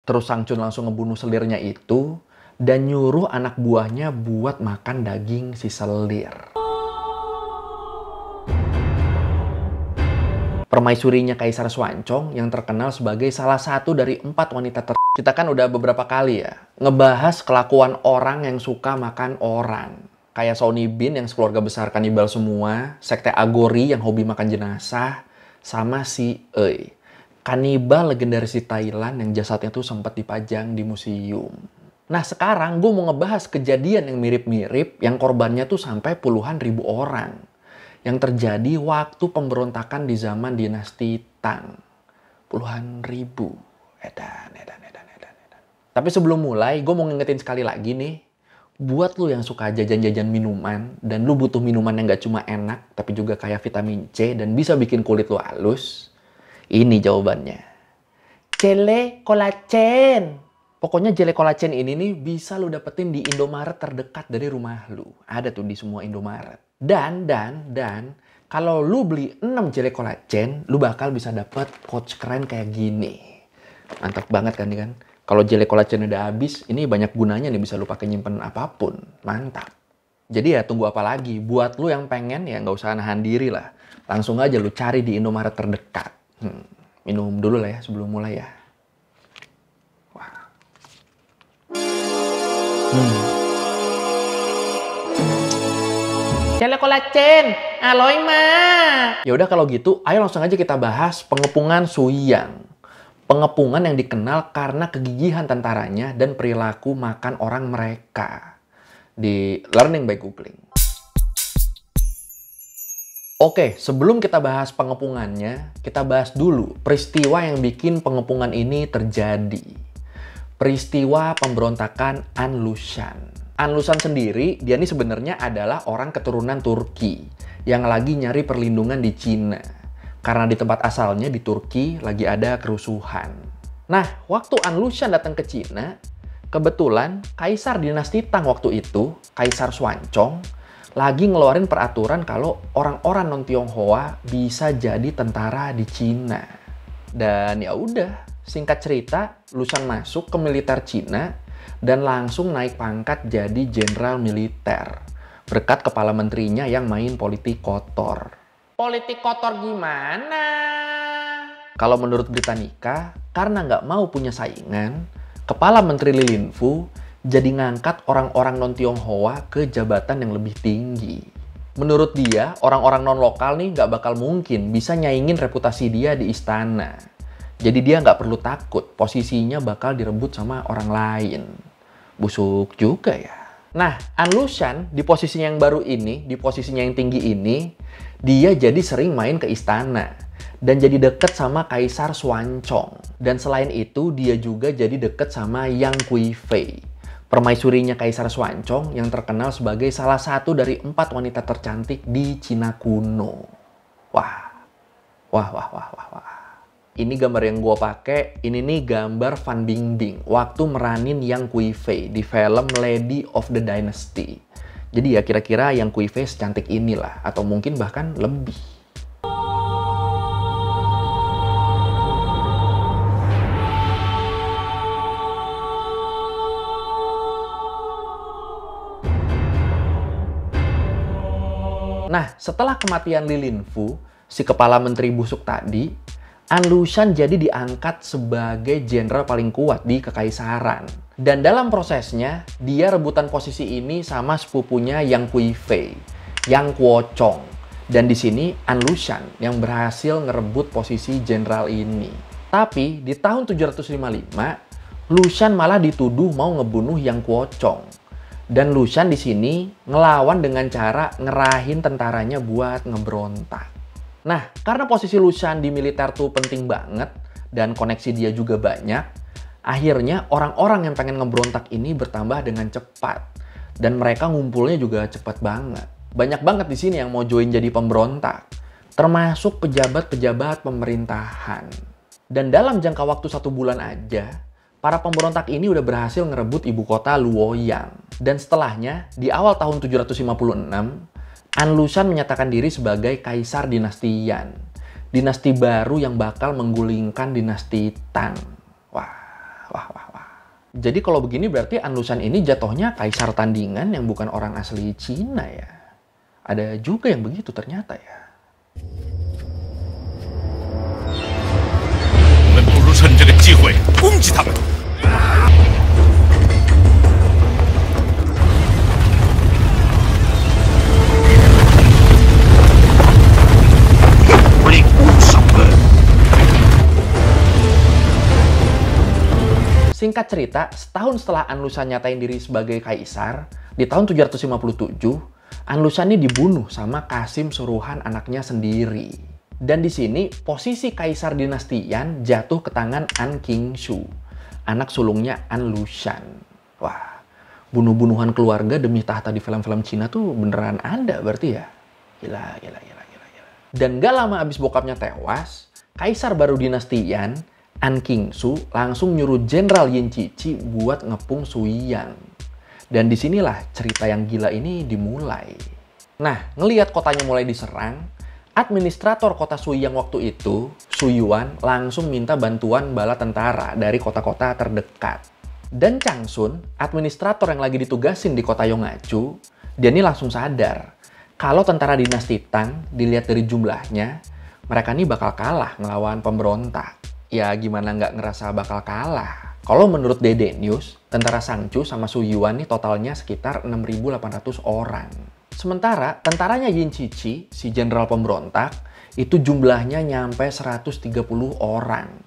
Terus Sang Chun langsung ngebunuh selirnya itu dan nyuruh anak buahnya buat makan daging si selir. Permaisurinya Kaisar Swancong yang terkenal sebagai salah satu dari 4 wanita Kita kan udah beberapa kali ya ngebahas kelakuan orang yang suka makan orang. Kayak Sonny Bin yang sekeluarga besar kanibal semua, sekte Agori yang hobi makan jenazah, sama si Ei, kanibal legendaris di Thailand yang jasadnya tuh sempat dipajang di museum. Nah sekarang gue mau ngebahas kejadian yang mirip-mirip yang korbannya tuh sampai puluhan ribu orang. Yang terjadi waktu pemberontakan di zaman dinasti Tang. Puluhan ribu. Edan. Tapi sebelum mulai, gue mau ngingetin sekali lagi nih. Buat lu yang suka jajan-jajan minuman, dan lu butuh minuman yang gak cuma enak, tapi juga kaya vitamin C, dan bisa bikin kulit lu halus. Ini jawabannya. Jele kolagen. Pokoknya jele kolagen ini nih bisa lu dapetin di Indomaret terdekat dari rumah lu. Ada tuh di semua Indomaret. Dan kalau lu beli 6 jele kolagen, lu bakal bisa dapet pouch keren kayak gini. Mantap banget kan nih kan? Kalau jele kolagen udah habis, ini banyak gunanya nih, bisa lu pakai nyimpen apapun. Mantap. Jadi ya tunggu apa lagi? Buat lu yang pengen ya nggak usah nahan diri lah. Langsung aja lu cari di Indomaret terdekat. Minum dulu lah ya sebelum mulai ya. Wah. Jele kolagen, aloy ma. Ya udah kalau gitu, ayo langsung aja kita bahas pengepungan Suyang. Pengepungan yang dikenal karena kegigihan tentaranya dan perilaku makan orang mereka. Di Learning by Googling. Oke, sebelum kita bahas pengepungannya, kita bahas dulu peristiwa yang bikin pengepungan ini terjadi. Peristiwa pemberontakan An Lushan. An Lushan sendiri, dia ini sebenarnya adalah orang keturunan Turki yang lagi nyari perlindungan di Cina. Karena di tempat asalnya di Turki lagi ada kerusuhan. Nah, waktu An Lushan datang ke Cina, kebetulan Kaisar dinasti Tang waktu itu, Kaisar Swancong, lagi ngeluarin peraturan kalau orang-orang non-Tionghoa bisa jadi tentara di Cina. Dan ya udah, singkat cerita, Lushan masuk ke militer Cina dan langsung naik pangkat jadi jenderal militer. Berkat kepala menterinya yang main politik kotor. Politik kotor gimana? Kalau menurut Britannica, karena nggak mau punya saingan, Kepala Menteri Li Linfu jadi ngangkat orang-orang non-Tionghoa ke jabatan yang lebih tinggi. Menurut dia, orang-orang non-lokal nih nggak bakal mungkin bisa nyaingin reputasi dia di istana. Jadi dia nggak perlu takut, posisinya bakal direbut sama orang lain. Busuk juga ya. Nah, An Lushan di posisinya yang baru ini, di posisinya yang tinggi ini, dia jadi sering main ke istana dan jadi deket sama Kaisar Swancong. Dan selain itu, dia juga jadi deket sama Yang Kuifei, permaisurinya Kaisar Swancong yang terkenal sebagai salah satu dari 4 wanita tercantik di Cina kuno. Wah. Ini gambar yang gue pakai, ini nih gambar Fan Bingbing waktu meranin Yang Kuifei di film Lady of the Dynasty. Jadi ya kira-kira Yang Kuifei secantik inilah, atau mungkin bahkan lebih. Nah, setelah kematian Li Linfu, si kepala menteri busuk tadi, An Lushan jadi diangkat sebagai jenderal paling kuat di kekaisaran. Dan dalam prosesnya, dia rebutan posisi ini sama sepupunya Yang Kuifei, Yang Kuochong. Dan di sini An Lushan yang berhasil ngerebut posisi jenderal ini. Tapi di tahun 755, Lushan malah dituduh mau ngebunuh Yang Kuochong. Dan Lushan di sini ngelawan dengan cara ngerahin tentaranya buat ngeberontak. Nah, karena posisi Lushan di militer tuh penting banget dan koneksi dia juga banyak, akhirnya orang-orang yang pengen ngeberontak ini bertambah dengan cepat dan mereka ngumpulnya juga cepat banget. Banyak banget di sini yang mau join jadi pemberontak, termasuk pejabat-pejabat pemerintahan. Dan dalam jangka waktu 1 bulan aja, para pemberontak ini udah berhasil ngerebut ibu kota Luoyang. Dan setelahnya, di awal tahun 756, An Lushan menyatakan diri sebagai Kaisar dinasti Yan. Dinasti baru yang bakal menggulingkan dinasti Tang. Wah. Jadi kalau begini berarti An Lushan ini jatuhnya kaisar tandingan yang bukan orang asli Cina ya. Ada juga yang begitu ternyata ya. 我们不如趁这个机会攻击他们。 Singkat cerita, setahun setelah An Lushan nyatain diri sebagai kaisar, di tahun 757, An Lushan ini dibunuh sama Qasim suruhan anaknya sendiri. Dan di sini, posisi kaisar dinasti Yan jatuh ke tangan An Qingshu, anak sulungnya An Lushan. Wah, bunuh-bunuhan keluarga demi tahta di film-film Cina tuh beneran ada berarti ya? Gila. Dan gak lama abis bokapnya tewas, kaisar baru dinasti Yan, An Qingshu langsung nyuruh Jenderal Yin Cici buat ngepung Suiyang. Dan disinilah cerita yang gila ini dimulai. Nah, ngelihat kotanya mulai diserang, administrator kota Suiyang waktu itu, Su Yuan, langsung minta bantuan bala tentara dari kota-kota terdekat. Dan Changsun, administrator yang lagi ditugasin di kota Yonggachu, dia ini langsung sadar kalau tentara dinasti Tang dilihat dari jumlahnya, mereka ini bakal kalah ngelawan pemberontak. Ya gimana nggak ngerasa bakal kalah. Kalau menurut Dede News, tentara Shangchu sama Su Yuan nih totalnya sekitar 6.800 orang. Sementara tentaranya Yin Cici, si jenderal pemberontak, itu jumlahnya nyampe 130 orang.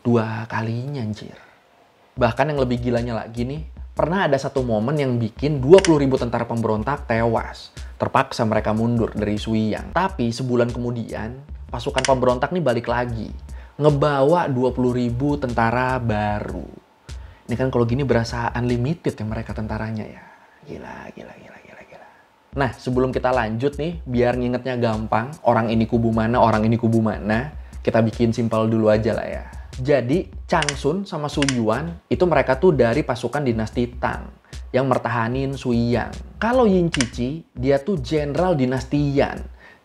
2 kalinya anjir. Bahkan yang lebih gilanya lagi nih, pernah ada satu momen yang bikin 20.000 tentara pemberontak tewas. Terpaksa mereka mundur dari Suiyang. Tapi sebulan kemudian, pasukan pemberontak nih balik lagi. Ngebawa 20.000 tentara baru. Ini kan kalau gini berasa unlimited ya mereka tentaranya ya. Gila. Nah, sebelum kita lanjut nih, biar ngingetnya gampang, orang ini kubu mana, kita bikin simpel dulu aja lah ya. Jadi, Changsun sama Su Yuan, itu mereka tuh dari pasukan dinasti Tang yang mertahanin Suiyang. Kalau Yin Cici, dia tuh jenderal dinasti Yan.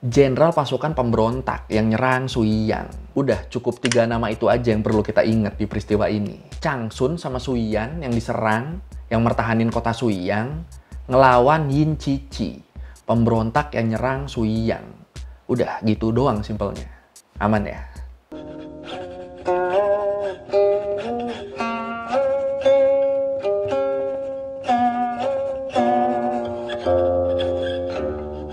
Jenderal pasukan pemberontak yang nyerang Suiyang. Udah cukup 3 nama itu aja yang perlu kita ingat di peristiwa ini. Changsun sama Suiyan yang diserang, yang mertahanin kota Suiyang, ngelawan Yin Cici, pemberontak yang nyerang Suiyang. Udah gitu doang simpelnya. Aman ya?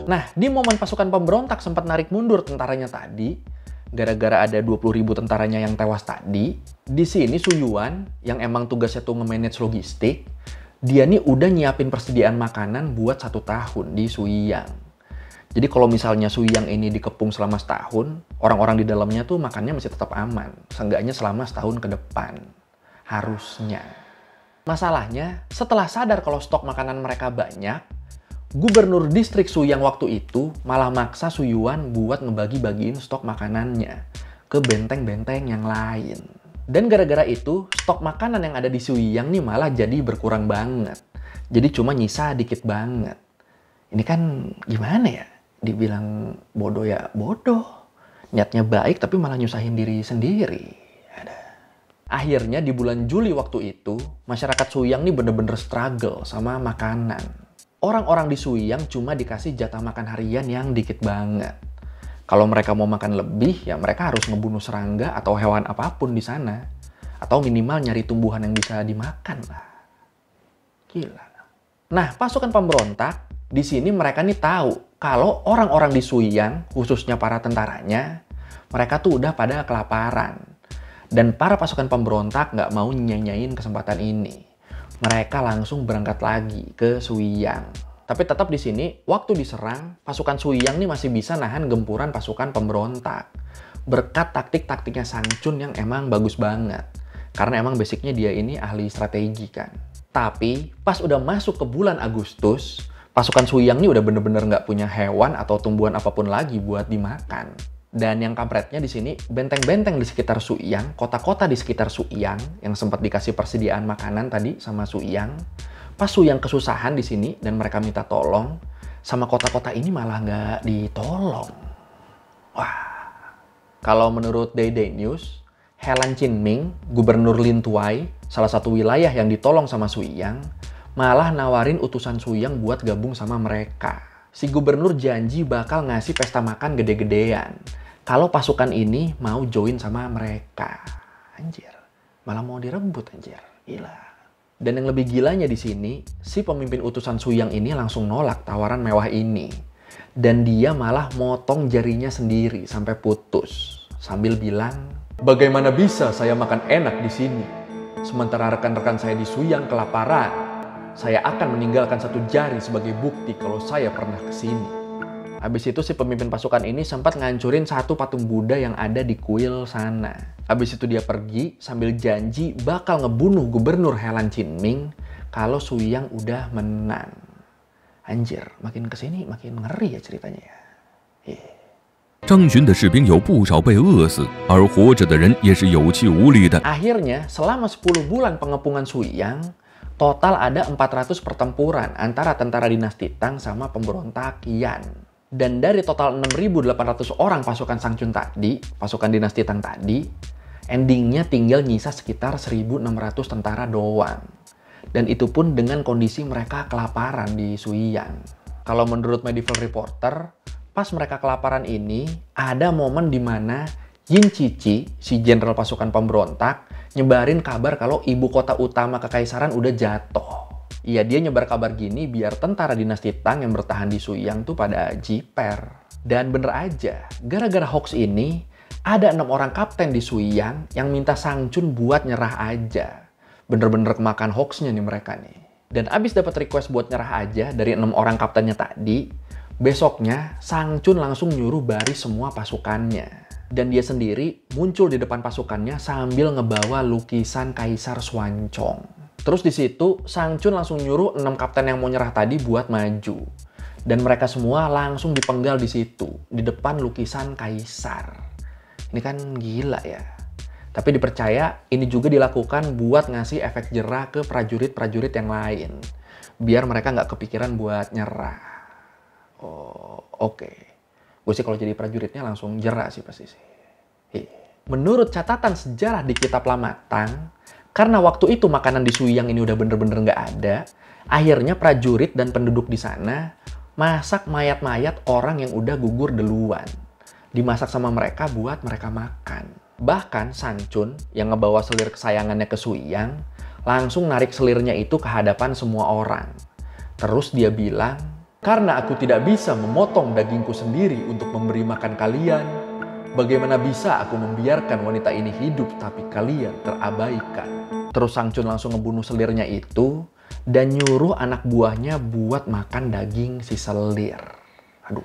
Nah, di momen pasukan pemberontak sempat narik mundur tentaranya tadi, gara-gara ada 20.000 tentaranya yang tewas tadi, di sini Su Yuan, yang emang tugasnya tuh nge-manage logistik, dia nih udah nyiapin persediaan makanan buat 1 tahun di Suiyang. Jadi kalau misalnya Suiyang ini dikepung selama setahun, orang-orang di dalamnya tuh makannya masih tetap aman. Seenggaknya selama setahun ke depan. Harusnya. Masalahnya, setelah sadar kalau stok makanan mereka banyak, Gubernur distrik Suiyang waktu itu malah maksa Su Yuan buat ngebagi-bagiin stok makanannya ke benteng-benteng yang lain. Dan gara-gara itu, stok makanan yang ada di Suiyang nih malah jadi berkurang banget. Jadi cuma nyisa dikit banget. Ini kan gimana ya? Dibilang bodoh ya bodoh. Niatnya baik tapi malah nyusahin diri sendiri. Akhirnya di bulan Juli waktu itu, masyarakat Suiyang nih bener-bener struggle sama makanan. Orang-orang di Suiyang cuma dikasih jatah makan harian yang dikit banget. Kalau mereka mau makan lebih, ya mereka harus ngebunuh serangga atau hewan apapun di sana. Atau minimal nyari tumbuhan yang bisa dimakan lah. Gila. Nah, pasukan pemberontak, di sini mereka nih tahu kalau orang-orang di Suiyang, khususnya para tentaranya, mereka tuh udah pada kelaparan. Dan para pasukan pemberontak nggak mau nyanyain kesempatan ini. Mereka langsung berangkat lagi ke Suiyang. Tapi tetap di sini, waktu diserang, pasukan Suiyang nih masih bisa nahan gempuran pasukan pemberontak. Berkat taktik-taktiknya Shangchun yang emang bagus banget. Karena emang basicnya dia ini ahli strategi kan. Tapi, pas udah masuk ke bulan Agustus, pasukan Suiyang nih udah bener-bener nggak punya hewan atau tumbuhan apapun lagi buat dimakan. Dan yang kampretnya di sini, benteng-benteng di sekitar Suiyang, kota-kota di sekitar Suiyang yang sempat dikasih persediaan makanan tadi sama Suiyang, pas Suiyang kesusahan di sini dan mereka minta tolong, sama kota-kota ini malah nggak ditolong. Wah, kalau menurut Day News, Helan Qinming, gubernur Lin Tuai, salah satu wilayah yang ditolong sama Suyang, malah nawarin utusan Suyang buat gabung sama mereka. Si gubernur janji bakal ngasih pesta makan gede-gedean kalau pasukan ini mau join sama mereka. Anjir, malah mau direbut anjir. Gila. Dan yang lebih gilanya di sini, si pemimpin utusan Suyang ini langsung nolak tawaran mewah ini. Dan dia malah motong jarinya sendiri sampai putus. Sambil bilang, "Bagaimana bisa saya makan enak di sini? Sementara rekan-rekan saya di Suyang kelaparan. Saya akan meninggalkan satu jari sebagai bukti kalau saya pernah ke sini." Habis itu si pemimpin pasukan ini sempat ngancurin satu patung Buddha yang ada di kuil sana. Habis itu dia pergi sambil janji bakal ngebunuh gubernur Helan Qinming kalau Suyang udah menang. Anjir, makin kesini makin ngeri ya ceritanya ya. 张巡的士兵有不少被饿死，而活着的人也是有气无力的。 Akhirnya, selama 10 bulan pengepungan Suyang, total ada 400 pertempuran antara tentara dinasti Tang sama pemberontak Yan. Dan dari total 6.800 orang pasukan Shangchun tadi, pasukan dinasti Tang tadi, endingnya tinggal nyisa sekitar 1.600 tentara doang. Dan itu pun dengan kondisi mereka kelaparan di Suyang. Kalau menurut Medieval Reporter, pas mereka kelaparan ini, ada momen di mana Yin Cici, si jenderal pasukan pemberontak, nyebarin kabar kalau ibu kota utama kekaisaran udah jatuh. Iya, dia nyebar kabar gini biar tentara dinasti Tang yang bertahan di Suyang tuh pada jiper. Dan bener aja, gara-gara hoax ini, ada 6 orang kapten di Suyang yang minta Shangchun buat nyerah aja. Bener-bener kemakan hoaxnya nih mereka nih. Dan abis dapat request buat nyerah aja dari 6 orang kaptennya tadi, besoknya Shangchun langsung nyuruh baris semua pasukannya. Dan dia sendiri muncul di depan pasukannya sambil ngebawa lukisan Kaisar Xuanzong. Terus di situ Shangchun langsung nyuruh 6 kapten yang mau nyerah tadi buat maju. Dan mereka semua langsung dipenggal di situ, di depan lukisan Kaisar. Ini kan gila ya. Tapi dipercaya ini juga dilakukan buat ngasih efek jerah ke prajurit-prajurit yang lain. Biar mereka nggak kepikiran buat nyerah. Oh, oke. Gue sih kalau jadi prajuritnya langsung jerah sih pasti sih. Menurut catatan sejarah di kitab Lama Tang, karena waktu itu makanan di Suyang ini udah bener-bener nggak ada, akhirnya prajurit dan penduduk di sana masak mayat-mayat orang yang udah gugur duluan. Dimasak sama mereka buat mereka makan. Bahkan Shangchun yang ngebawa selir kesayangannya ke Suyang, langsung narik selirnya itu ke hadapan semua orang. Terus dia bilang, "Karena aku tidak bisa memotong dagingku sendiri untuk memberi makan kalian, bagaimana bisa aku membiarkan wanita ini hidup tapi kalian terabaikan?" Terus Shangchun langsung ngebunuh selirnya itu dan nyuruh anak buahnya buat makan daging si selir. Aduh.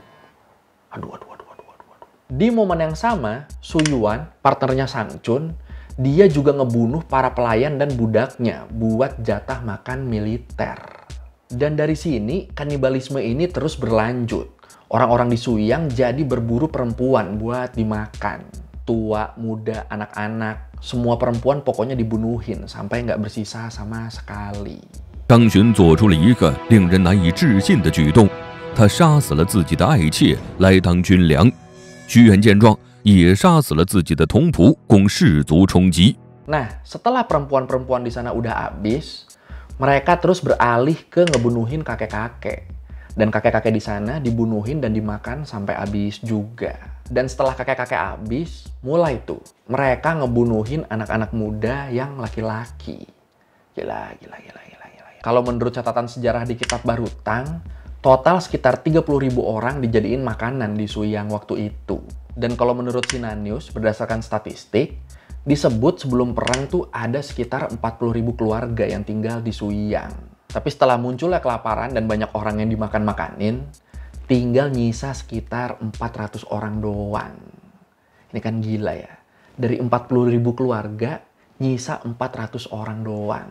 Di momen yang sama, Su Yuan, partnernya Shangchun, dia juga ngebunuh para pelayan dan budaknya buat jatah makan militer. Dan dari sini, kanibalisme ini terus berlanjut. Orang-orang di Suyang jadi berburu perempuan buat dimakan. Tua, muda, anak-anak, semua perempuan pokoknya dibunuhin sampai nggak bersisa sama sekali. 张巡做出了一个令人难以置信的举动，他杀死了自己的爱妾来当军粮。屈原见状，也杀死了自己的同仆，供士族充饥。 Nah, setelah perempuan-perempuan di sana udah habis, mereka terus beralih ke ngebunuhin kakek-kakek. Dan kakek-kakek di sana dibunuhin dan dimakan sampai habis juga. Dan setelah kakek-kakek habis, mulai tuh mereka ngebunuhin anak-anak muda yang laki-laki. Gila. Kalau menurut catatan sejarah di kitab Baru Tang, total sekitar 30.000 orang dijadiin makanan di Suyang waktu itu. Dan kalau menurut Sinanius, berdasarkan statistik, disebut sebelum perang tuh ada sekitar 40.000 keluarga yang tinggal di Suyang. Tapi setelah munculnya kelaparan dan banyak orang yang dimakan-makanin, tinggal nyisa sekitar 400 orang doang. Ini kan gila ya. Dari 40.000 keluarga, nyisa 400 orang doang.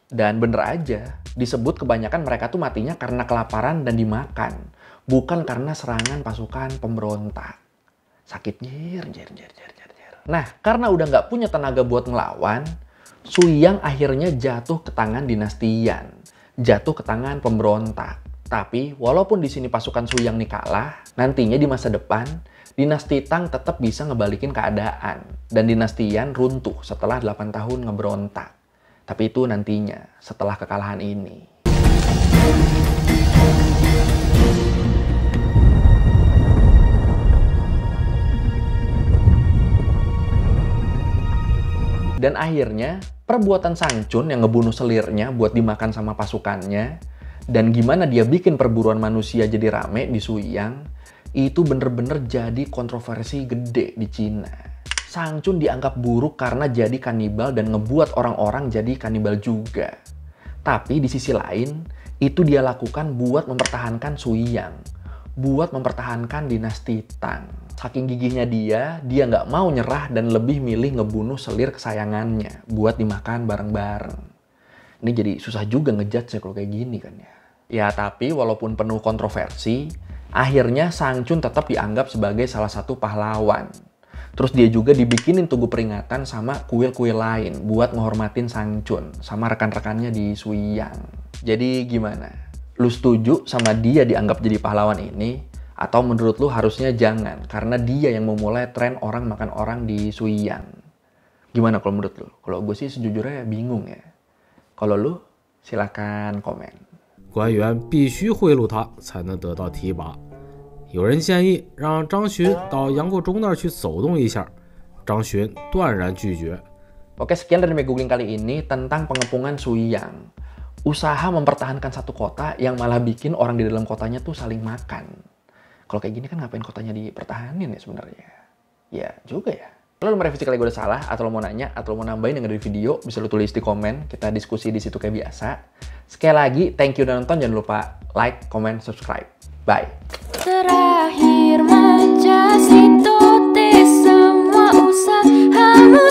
Dan bener aja, disebut kebanyakan mereka tuh matinya karena kelaparan dan dimakan. Bukan karena serangan pasukan pemberontak. Sakit jir. Nah, karena udah nggak punya tenaga buat ngelawan, Suyang akhirnya jatuh ke tangan dinasti Yan. Jatuh ke tangan pemberontak. Tapi walaupun di sini pasukan Suyang nih kalah, nantinya di masa depan dinasti Tang tetap bisa ngebalikin keadaan dan dinasti Yan runtuh setelah 8 tahun ngeberontak. Tapi itu nantinya setelah kekalahan ini. Dan akhirnya, perbuatan Shang-Chun yang ngebunuh selirnya buat dimakan sama pasukannya, dan gimana dia bikin perburuan manusia jadi rame di Suyang, itu bener-bener jadi kontroversi gede di Cina. Shang-Chun dianggap buruk karena jadi kanibal dan ngebuat orang-orang jadi kanibal juga. Tapi di sisi lain, itu dia lakukan buat mempertahankan Suyang, buat mempertahankan dinasti Tang. Saking gigihnya dia nggak mau nyerah dan lebih milih ngebunuh selir kesayangannya buat dimakan bareng-bareng. Ini jadi susah juga ngejudge kalau kayak gini kan ya. Ya tapi walaupun penuh kontroversi, akhirnya Shang-Chun tetap dianggap sebagai salah satu pahlawan. Terus dia juga dibikinin tugu peringatan sama kuil-kuil lain buat menghormatin Shang-Chun sama rekan-rekannya di Suyang. Jadi gimana? Lu setuju sama dia dianggap jadi pahlawan ini? Atau menurut lu harusnya jangan, karena dia yang memulai tren orang makan orang di Suyang. Gimana kalau menurut lu? Kalau gue sih sejujurnya bingung ya. Kalau lu, silakan komen. 官员必须贿赂他才能得到提拔。有人建议让张巡到杨国忠那儿去走动一下，张巡断然拒绝。 Oke, sekian dari Megoogling kali ini tentang pengepungan Suyang. Usaha mempertahankan satu kota yang malah bikin orang di dalam kotanya tuh saling makan. Kalau kayak gini kan ngapain kotanya dipertahanin ya sebenarnya? Ya juga ya. Kalau lu merevisi kali gue udah salah, atau lo mau nanya, atau lo mau nambahin yang ada di video, bisa lo tulis di komen. Kita diskusi di situ kayak biasa. Sekali lagi, thank you udah nonton. Jangan lupa like, comment, subscribe. Bye. Terakhir menjas itu semua usahamu